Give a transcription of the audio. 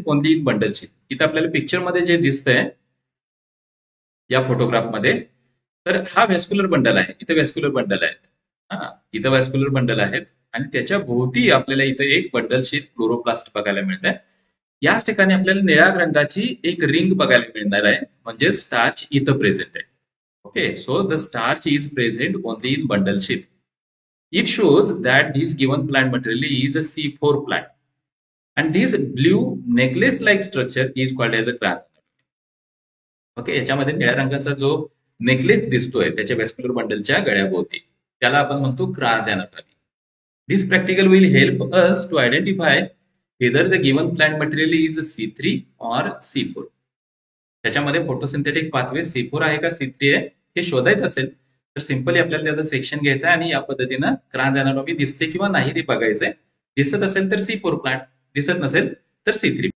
Only in bundle sheath. इथं आपल्याला picture मध्ये जे दिसतंय या फोटोग्राफ मध्ये, तर हा व्हॅस्क्युलर बंडल आहे. इथं व्हॅस्क्युलर बंडल आहेत. हा, इथं व्हॅस्क्युलर बंडल आहेत आणि त्याच्या भोवती आपल्याला इथं एक बंडल शीट क्लोरोप्लास्ट बघायला मिळत आहे. याच ठिकाणी आपल्याला निळ्या रंगाची एक रिंग बघायला मिळणार आहे, म्हणजे स्टार्च इथं प्रेझेंट आहे. Okay, so the starch is present only in bundle sheath. It shows that this given plant material is a C4 plant, and this blue necklace-like structure is called as a crans. Okay, याच्यामध्ये निळ्या रंगाचा जो necklace दिसतोय त्याच्या वेस्क्युलर बंडलच्या गळ्याभोवती, त्याला आपण म्हणतो क्रान्स anatomy. This practical will help us to identify whether the given plant material is C3 or C4. त्याच्यामध्ये फोटोसिंथेटिक पाथवे C4 आहे का C3 आहे हे शोधायचं असेल तर सिंपली आपल्याला त्याचं सेक्शन घ्यायचं आहे आणि या पद्धतीनं क्रान्स अॅनाटॉमी दिसते किंवा नाही ते बघायचंय. दिसत असेल तर C4 प्लांट, दिसत नसेल तर C3.